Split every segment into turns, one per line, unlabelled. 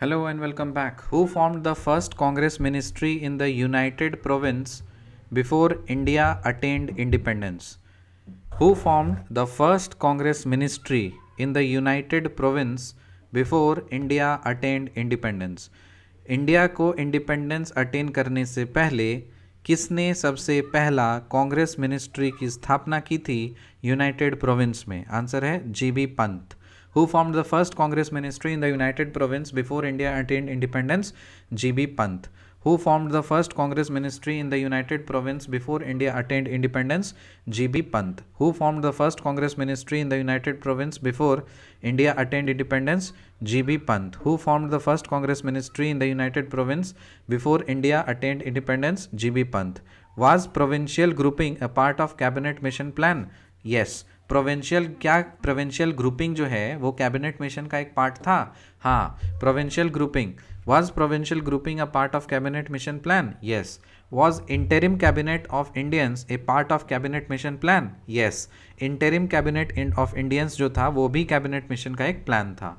Hello and welcome back. Who formed the first Congress ministry in the United Province before India attained independence? Who formed the first Congress ministry in the United Province before India attained independence? India को independence attain करने से पहले किसने सबसे पहला Congress ministry की स्थापना की थी यूनाइटेड प्रोविंस में? आंसर है GB Pant. Who formed the first Congress ministry in the United Province before India attained independence? G.B. Pant. Who formed the first Congress ministry in the United Province before India attained independence? G.B. Pant. Who formed the first Congress ministry in the United Province before India attained independence? G.B. Pant. Who formed the first Congress ministry in the United Province before India attained independence? G.B. Pant. Was provincial grouping a part of cabinet mission plan? Yes. Provincial grouping जो है वो cabinet mission का एक part था. हाँ, provincial grouping. Was provincial grouping a part of cabinet mission plan? Yes. Was interim cabinet of Indians A part of cabinet mission plan? Yes. Interim cabinet of Indians जो था वो भी cabinet mission का एक plan था.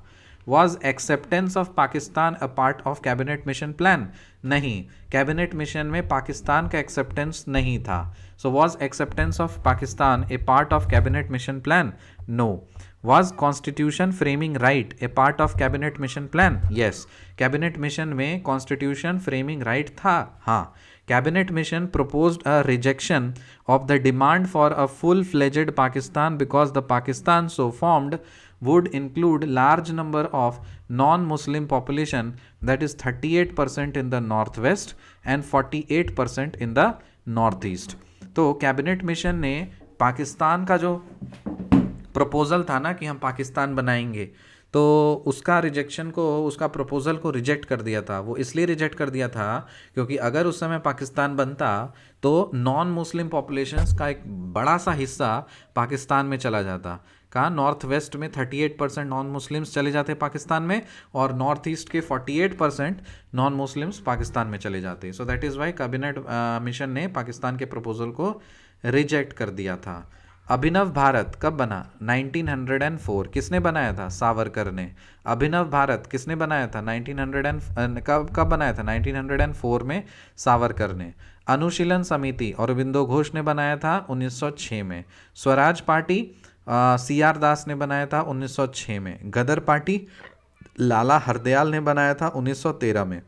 Was acceptance of Pakistan a part of cabinet mission plan? नहीं, cabinet mission में पाकिस्तान का एक्सेप्टेंस नहीं था. So was acceptance of Pakistan a part of cabinet mission plan? No. Was constitution framing right a part of cabinet mission plan? Yes. Cabinet mission में constitution framing right था. हाँ. Cabinet mission proposed a rejection of the demand for a full-fledged Pakistan because the Pakistan so formed would include large number of non-Muslim population, that is 38% in the northwest and 48% in the northeast. तो cabinet mission ने पाकिस्तान का जो proposal था ना कि हम पाकिस्तान बनाएंगे, तो उसका उसका प्रपोज़ल को रिजेक्ट कर दिया था. वो इसलिए रिजेक्ट कर दिया था क्योंकि अगर उस समय पाकिस्तान बनता तो नॉन मुस्लिम पॉपुलेशंस का एक बड़ा सा हिस्सा पाकिस्तान में चला जाता. कहाँ? नॉर्थ वेस्ट में 38% नॉन मुस्लिम्स चले जाते पाकिस्तान में और नॉर्थ ईस्ट के 48% नॉन मुस्लिम्स पाकिस्तान में चले जाते. So that is why cabinet mission ने पाकिस्तान के प्रपोजल को रिजेक्ट कर दिया था. अभिनव भारत कब बना? 1904. किसने बनाया था? सावरकर ने. अभिनव भारत किसने बनाया था? 1900 कब बनाया था? 1904 में सावरकर ने. अनुशीलन समिति अरबिंदो घोष ने बनाया था 1906 में. स्वराज पार्टी सी आर दास ने बनाया था 1906 में. गदर पार्टी लाला हरदयाल ने बनाया था 1913 में.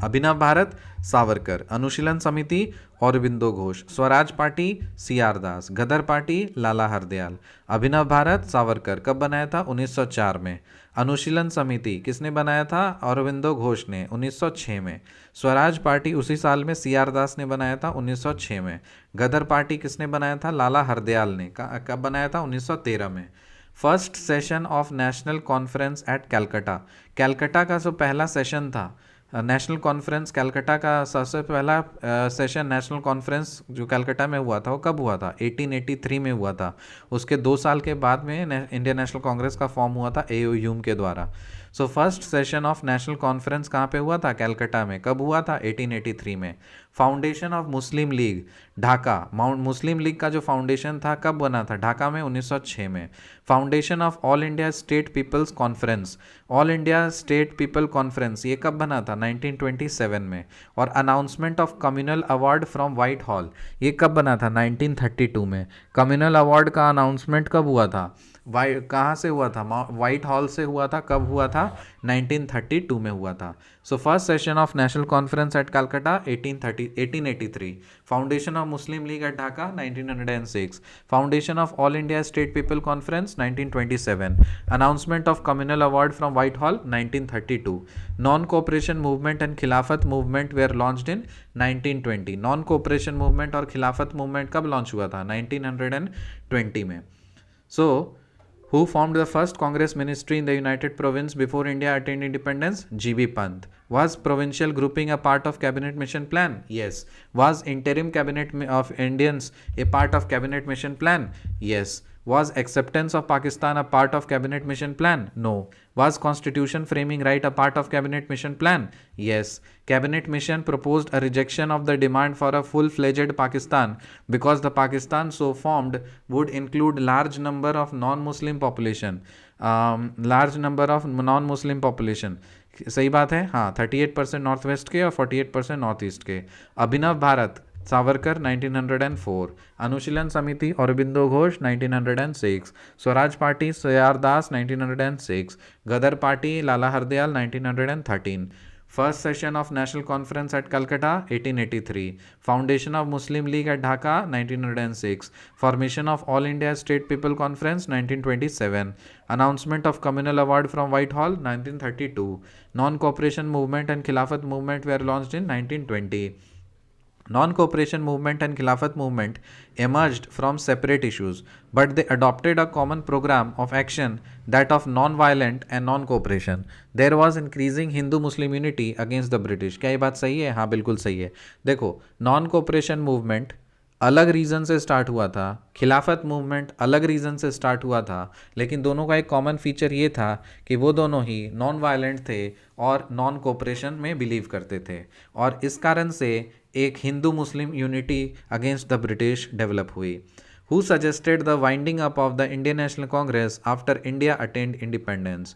अभिनव Bharat Savarkar, Anushilan Samiti Aurobindo Ghosh, Swaraj Party C R Das, Ghadar Party Lala Hardayal. Abhinav Bharat Savarkar कब बनाया था? 1904 में. अनुशीलन समिति किसने बनाया था? अरबिंदो घोष ने 1906 में. स्वराज पार्टी उसी साल में सी आर दास ने बनाया था 1906 में. गदर पार्टी किसने बनाया था? लाला हरदयाल ने. कब बनाया था? 1913 में. First session of national conference at Calcutta. Calcutta का जो पहला सेशन था नेशनल कॉन्फ्रेंस, कैलकाटा का सबसे पहला सेशन नेशनल कॉन्फ्रेंस जो कैलकाटा में हुआ था वो कब हुआ था? 1883 में हुआ था. उसके 2 साल के बाद में इंडियन नेशनल कांग्रेस का फॉर्म हुआ था ए ह्यूम के द्वारा. सो first session of national conference कहाँ पे हुआ था? कैलकाटा में. कब हुआ था? 1883 में. Foundation of Muslim league Dhaka. Muslim league का जो फाउंडेशन था कब बना था? ढाका में 1906 में. Foundation of All India State Peoples Conference, All India State People Conference, ये कब बना था? 1927 में. और announcement of communal award from Whitehall, ये कब बना था? 1932 में. कम्युनल अवार्ड का अनाउंसमेंट कब हुआ था? कहाँ से हुआ था? व्हाइट हॉल से हुआ था. कब हुआ था? 1932 में हुआ था. So first session of national conference at Calcutta 1883. Foundation of Muslim League at Dhaka 1906. Foundation of All India State People Conference 1927. Announcement of communal award from Whitehall 1932. Non cooperation movement and Khilafat movement were launched in 1920. Non cooperation movement और Khilafat movement कब launch हुआ था? 1920 में. सो Who formed the first Congress ministry in the United Province before India attained independence? G.B. Pant. Was provincial grouping a part of cabinet mission plan? Yes. Was interim cabinet of Indians a part of cabinet mission plan? Yes. Was acceptance of Pakistan a part of cabinet mission plan? No. Was constitution framing right a part of cabinet mission plan? Yes. Cabinet mission proposed a rejection of the demand for a full-fledged Pakistan because the Pakistan so formed would include large number of non-Muslim population. सही बात है, हाँ 38% north west के और 48% north east के। अभिनव Bharat Savarkar 1904, Anushilan Samiti Aurobindo Ghosh 1906, Swaraj Party C R Das 1906, Ghadar Party Lala Hardayal 1913, first session of national conference at Calcutta 1883, foundation of Muslim League at Dhaka 1906, formation of All India State People Conference 1927, announcement of communal award from Whitehall 1932, non cooperation movement and Khilafat movement were launched in 1920. Non-cooperation movement and Khilafat movement emerged from separate issues, but they adopted a common program of action, that of non-violent and non-cooperation. There was increasing Hindu-Muslim unity against the British. क्या ये बात सही है? हाँ बिल्कुल सही है। देखो, non-cooperation movement अलग रीज़न से स्टार्ट हुआ था, खिलाफत मूवमेंट अलग रीज़न से स्टार्ट हुआ था, लेकिन दोनों का एक कॉमन फीचर ये था कि वो दोनों ही नॉन वायलेंट थे और नॉन कोऑपरेशन में बिलीव करते थे, और इस कारण से एक Hindu Muslim unity against the British develop हुई। Who suggested the winding up of the Indian National Congress after India attained independence?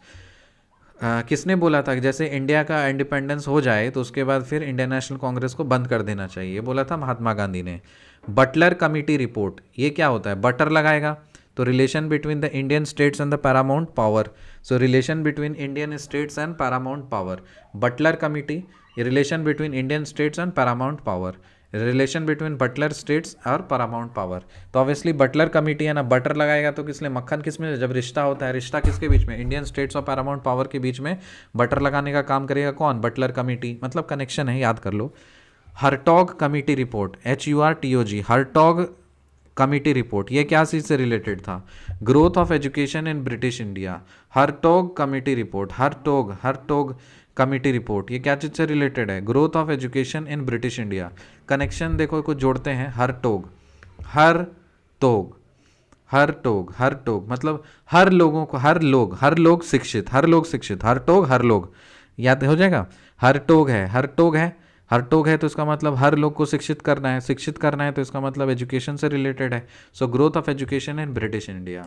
किसने बोला था कि जैसे इंडिया का इंडिपेंडेंस हो जाए तो उसके बाद फिर इंडियन नेशनल कांग्रेस को बंद कर देना चाहिए? बोला था महात्मा गांधी ने। बटलर कमिटी रिपोर्ट, ये क्या होता है? बटर लगाएगा तो relation between the Indian states and the paramount power, so relation between Indian states and paramount power. Butler committee, relation between Indian states and paramount power, relation between Butler states और paramount power. तो obviously Butler committee है ना, butter लगाएगा तो किस लिए? मक्खन किस में? जब रिश्ता होता है, रिश्ता किसके बीच में? इंडियन स्टेट्स और पैरामाउंट पावर के बीच में बटर लगाने का काम करेगा कौन? Butler committee. मतलब कनेक्शन है, याद कर लो। Hartog committee report, HURTOG, Hartog committee report, ये क्या चीज़ से रिलेटेड था? Growth of education in British India. Hartog committee report, Hartog committee report, ये क्या चीज़ से रिलेटेड है? Growth of education in British India. Connection देखो, कुछ जोड़ते हैं। हर्टोग, हर टोग मतलब हर लोगों को, हर लोग शिक्षित, हर लोग याद हो जाएगा। हर टोग है तो इसका मतलब हर लोग को शिक्षित करना है तो इसका मतलब एजुकेशन से रिलेटेड है। So growth of education in British India.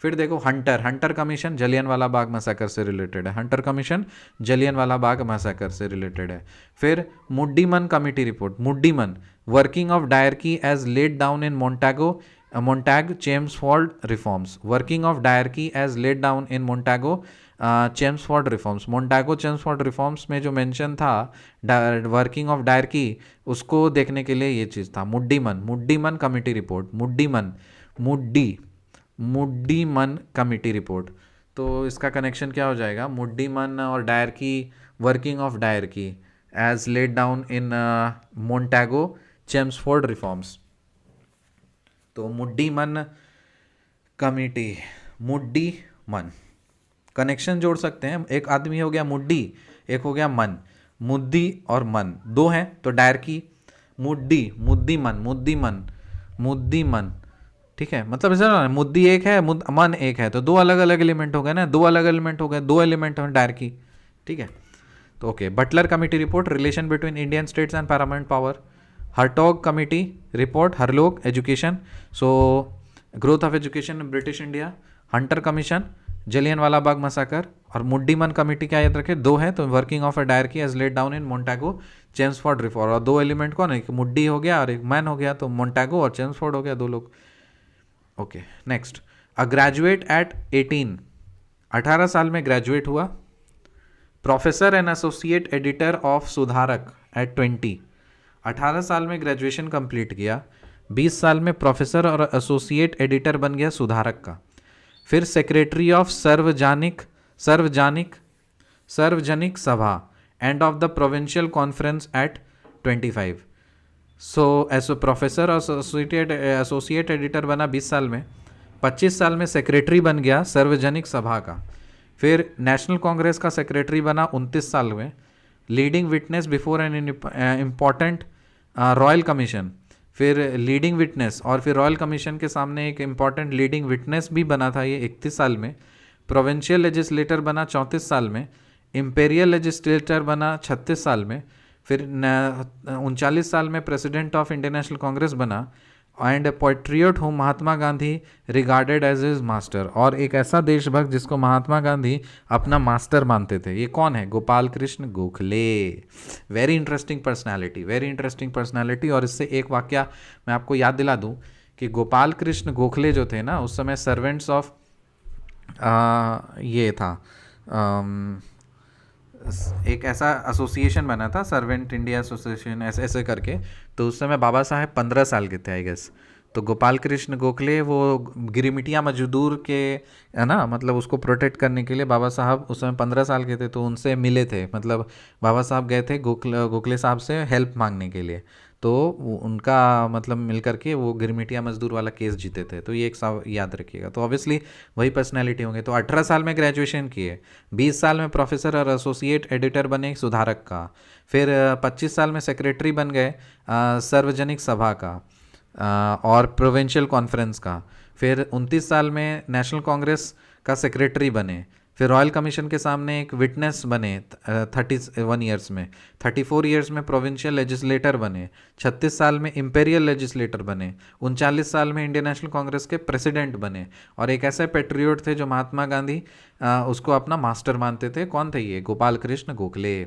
फिर देखो Hunter commission Jallianwala Bagh massacre से रिलेटेड है। Hunter commission Jallianwala Bagh massacre से रिलेटेड है। फिर Muddiman committee report, Muddiman, working of dyarchy as laid down in Montagu Chelmsford reforms. Working of dyarchy as laid down in Montagu Chelmsford reforms. Montagu Chelmsford reforms में जो mention था working of dyarchy, उसको देखने के लिए ये चीज़ था। Muddiman committee report, Muddiman committee report. तो इसका कनेक्शन क्या हो जाएगा? मुड्डीमन और dyarchy, working of dyarchy as laid down in Montagu Chelmsford reforms. तो मुड्डीमन कमिटी, मुड्डीमन, कनेक्शन जोड़ सकते हैं। एक आदमी हो गया मुड्डी, एक हो गया मन। मुद्दी और मन दो हैं तो डायरकी, मुद्दीमन, ठीक है। मतलब ऐसा ना, मुद्दी एक है, मन एक है, तो दो अलग अलग एलिमेंट हो गए ना, दो एलिमेंट हैं डायरकी, ठीक है। तो okay, Butler committee report, relation between Indian states and paramount power. Hartog committee report, Hartog education, so growth of education in British India. Hunter commission, Jallianwala Bagh massacre. और मुड्डीमन कमिटी क्या याद रखे? दो है, तो working of a dyarchy as laid down in Montagu Chelmsford reform. और दो element कौन है? एक मुड्डी हो गया और एक मैन हो गया, तो मोन्टैगो और चेम्सफोर्ड हो गया, दो लोग। Okay next, a graduate at 18 साल में ग्रेजुएट हुआ। Professor and associate editor of Sudharak at 20, 18 साल में ग्रेजुएशन कंप्लीट किया, 20 साल में प्रोफेसर और एसोसिएट एडिटर बन गया सुधारक का। फिर secretary of Sarvajanik Sabha and of the provincial conference at 25। So asso professor और एसोसिएट एडिटर बना 20 साल में, 25 साल में सेक्रेटरी बन गया सार्वजनिक सभा का। फिर नेशनल कांग्रेस का सेक्रेटरी बना 29 साल में। Leading witness before an important royal commission, फिर लीडिंग विटनेस और फिर रॉयल कमीशन के सामने एक इम्पॉर्टेंट लीडिंग विटनेस भी बना था ये 31 साल में। प्रोविंशियल लेजिस्लेटर बना 34 साल में। इम्पेरियल लेजिस्लेटर बना 36 साल में। फिर 39 साल में president of Indian National Congress बना। And a patriot whom Mahatma Gandhi regarded as his master, और एक ऐसा देशभक्त जिसको महात्मा गांधी अपना मास्टर मानते थे। ये कौन है? Gopal Krishna Gokhale. Very interesting personality, very interesting personality. और इससे एक वाक्य मैं आपको याद दिला दूँ कि गोपाल कृष्ण गोखले जो थे ना, उस समय सर्वेंट्स ऑफ ये था, एक ऐसा एसोसिएशन बना था, सर्वेंट इंडिया एसोसिएशन ऐसे ऐसे करके। तो उस समय बाबा साहेब 15 साल के थे आई गेस। तो गोपाल कृष्ण गोखले वो गिरिमिटिया मजदूर के, है ना, मतलब उसको प्रोटेक्ट करने के लिए बाबा साहब उस समय 15 साल के थे, तो उनसे मिले थे। मतलब बाबा साहब गए थे गोखले साहब से हेल्प मांगने के लिए। तो उनका मतलब मिल करके वो गिरमिटिया मजदूर वाला केस जीते थे। तो ये एक याद रखिएगा। तो ऑब्वियसली वही पर्सनैलिटी होंगे। तो 18 साल में ग्रेजुएशन किए, 20 साल में प्रोफेसर और एसोसिएट एडिटर बने सुधारक का, फिर 25 साल में सेक्रेटरी बन गए सार्वजनिक सभा का और प्रोविंशियल कॉन्फ्रेंस का, फिर 29 साल में नेशनल कांग्रेस का सेक्रेटरी बने, फिर रॉयल कमीशन के सामने एक विटनेस बने 31 ईयर्स में, 34 ईयर्स में प्रोविंशियल लेजिस्लेटर बने, 36 साल में इंपेरियल लेजिस्लेटर बने, 39 साल में इंडियन नेशनल कांग्रेस के प्रेसिडेंट बने, और एक ऐसे पेट्रियोट थे जो महात्मा गांधी उसको अपना मास्टर मानते थे। कौन थे ये? गोपाल कृष्ण गोखले।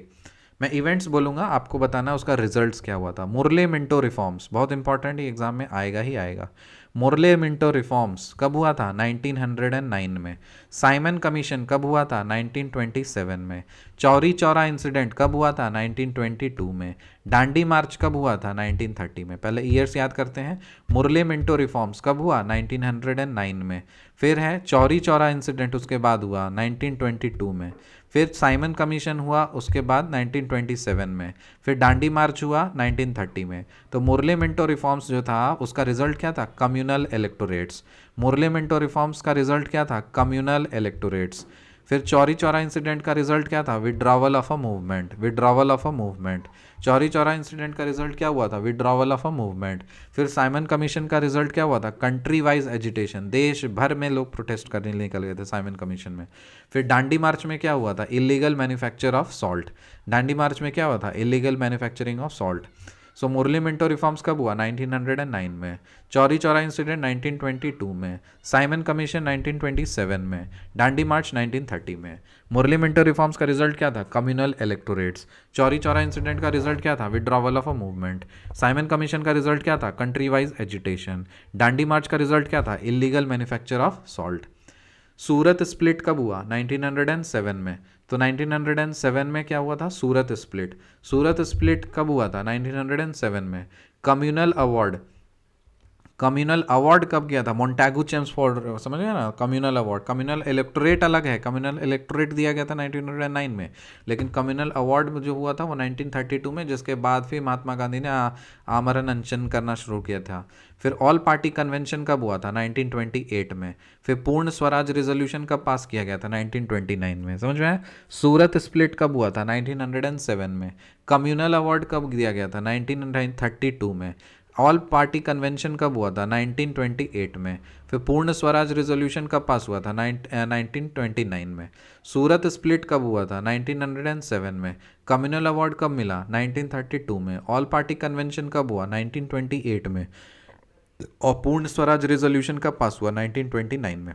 मैं इवेंट्स बोलूँगा, आपको बताना उसका रिजल्ट्स क्या हुआ था। मुरले मिंटो रिफॉर्म्स, बहुत इंपॉर्टेंट, ये एग्जाम में आएगा ही आएगा। मुरले मिंटो रिफॉर्म्स कब हुआ था? 1909 में। साइमन कमीशन कब हुआ था? 1927 में। चौरी चौरा इंसिडेंट कब हुआ था? 1922 में। डांडी मार्च कब हुआ था? 1930 में। पहले ईयर्स याद करते हैं। मुरले मिंटो रिफॉर्म्स कब हुआ? 1909 में। फिर है चौरी चौरा इंसिडेंट, उसके बाद हुआ 1922 में। फिर साइमन कमीशन हुआ उसके बाद 1927 में। फिर डांडी मार्च हुआ 1930 में। तो मुरले मिंटो रिफॉर्म्स जो था उसका रिजल्ट क्या था? Communal electorates. Morley Minto reforms का रिजल्ट क्या था? Communal electorates. फिर चौरी चौरा इंसिडेंट का रिजल्ट क्या था? Withdrawal of a movement, withdrawal of a movement. Chauri Chaura incident का रिजल्ट क्या हुआ था? Withdrawal of a movement. फिर साइमन कमीशन का रिजल्ट क्या हुआ था? कंट्री वाइज एजिटेशन, देश भर में लोग प्रोटेस्ट करने निकल गए थे साइमन कमीशन में। फिर डांडी मार्च में क्या हुआ था? Illegal manufacture of salt. Dandi march में क्या हुआ था? Illegal manufacturing of salt. So Morley Minto reforms कब हुआ? 1909 में। चौरी चौरा इंसिडेंट 1922 में। साइमन कमीशन 1927 में। डांडी मार्च 1930 में। मुरली मिंटो रिफॉर्म्स का रिजल्ट क्या था? Communal electorates. Chauri Chaura incident का रिजल्ट क्या था? Withdrawal of a movement. Simon commission का रिजल्ट क्या था? Country wise agitation. Dandi march का रिजल्ट क्या था? Illegal manufacture of salt. Surat split कब हुआ? 1907 में। तो 1907 में क्या हुआ था? सूरत स्प्लिट। सूरत स्प्लिट कब हुआ था? 1907 में। कम्युनल अवार्ड, कम्युनल अवार्ड कब किया था? मोन्टैगू चेम्सफोर्ड, समझ गए ना? कम्युनल अवार्ड, कम्युनल इलेक्टोरेट अलग है। कम्युनल इलेक्टोरेट दिया गया था 1909 में, लेकिन कम्युनल अवार्ड जो हुआ था वो 1932 में, जिसके बाद फिर महात्मा गांधी ने आमरण अनशन करना शुरू किया था। फिर ऑल पार्टी कन्वेंशन कब हुआ था? 1928 में। फिर पूर्ण स्वराज रेजोल्यूशन कब पास किया गया था? 1929 में। समझ में आया? सूरत स्प्लिट कब हुआ था? 1907 में। कम्युनल अवार्ड कब दिया गया था? 1932 में। ऑल पार्टी कन्वेंशन कब हुआ था? 1928 में। फिर पूर्ण स्वराज रेजोल्यूशन कब पास हुआ था? 1929 में। सूरत स्प्लिट कब हुआ था? 1907 में। कम्युनल अवार्ड कब मिला? 1932 में। ऑल पार्टी कन्वेंशन कब हुआ? 1928 में। और पूर्ण स्वराज रेजोल्यूशन कब पास हुआ? 1929 में।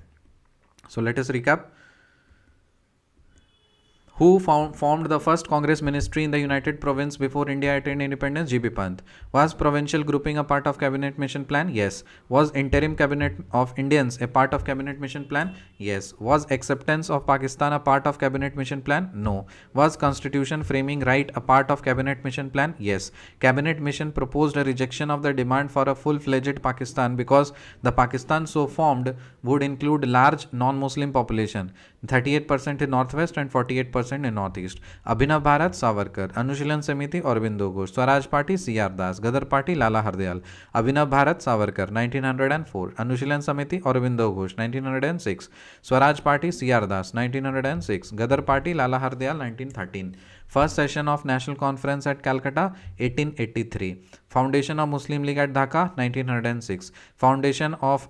So let us recap. Who formed the first Congress ministry in the United Province before India attained independence? G.B. Pant. Was provincial grouping a part of cabinet mission plan? Yes. Was interim cabinet of Indians a part of cabinet mission plan? Yes. Was acceptance of Pakistan a part of cabinet mission plan? No. Was constitution framing right a part of cabinet mission plan? Yes. Cabinet mission proposed a rejection of the demand for a full-fledged Pakistan because the Pakistan so formed would include large non-Muslim population, 38% in northwest and 48% in north east. Abhinav Bharat Savarkar. Anushilan Samiti Aurobindo Ghosh. Swaraj Party C R Das. Ghadar Party Lala Hardayal. Abhinav Bharat Savarkar 1904। Anushilan Samiti Aurobindo Ghosh 1906। Swaraj Party C R Das 1906। Ghadar Party Lala Hardayal 1913। First session of national conference at Calcutta 1883। Foundation of Muslim League at Dhaka 1906। Foundation of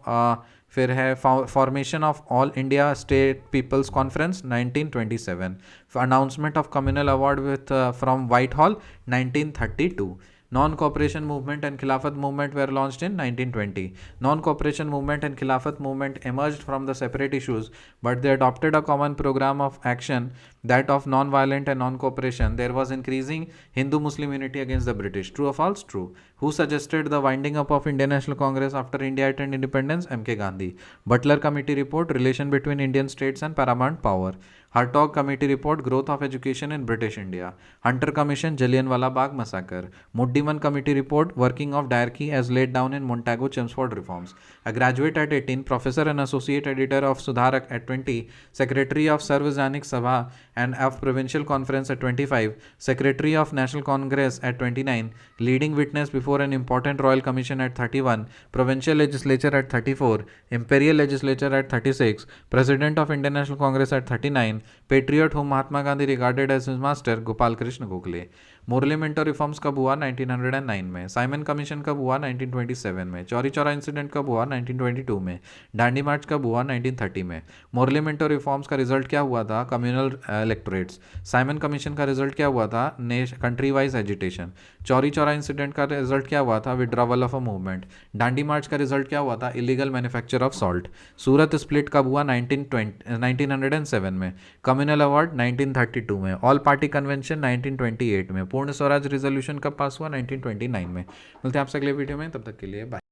फिर है formation of All India State Peoples Conference 1927। Announcement of communal award with from Whitehall 1932। Non-cooperation movement and Khilafat movement were launched in 1920. Non-cooperation movement and Khilafat movement emerged from the separate issues, but they adopted a common program of action, that of non-violent and non-cooperation. There was increasing Hindu-Muslim unity against the British. True or false? True. Who suggested the winding up of Indian National Congress after India attained independence? M.K. Gandhi. Butler Committee report, relation between Indian states and paramount power. Hartog Committee report, growth of education in British India. Hunter Commission, Jallianwala Bagh massacre. Muddiman Committee report, working of Diarchy as laid down in Montagu Chelmsford reforms. A graduate at 18, professor and associate editor of Sudharak at 20, secretary of Sarvajanik Sabha and of Provincial Conference at 25, secretary of National Congress at 29, leading witness before an important royal commission at 31, provincial legislature at 34, imperial legislature at 36, president of Indian National Congress at 39, patriot whom Mahatma Gandhi regarded as his master, Gopal Krishna Gokhale. Morley Minto reforms कब हुआ? 1909 में. Simon commission कब हुआ? 1927 में. Chauri Chaura incident कब हुआ? 1922 में. डांडी मार्च कब हुआ? 1930 में. मोरले मिंटो रिफॉर्म्स का रिजल्ट क्या हुआ था? Communal electorates. साइमन कमीशन का रिजल्ट क्या हुआ था? Country wise agitation. Chauri Chaura incident का रिजल्ट क्या हुआ था? Withdrawal of a movement. Dandi march का रिजल्ट क्या हुआ था? Illegal manufacture of salt. Surat split कब हुआ? 1907 में. कम्युनल अवार्ड 1932 में. ऑल पार्टी कन्वेंशन 1928 में. पूर्ण स्वराज रिजोल्यूशन कब पास हुआ? 1929 में. मिलते हैं आपसे अगले वीडियो में, तब तक के लिए बाय.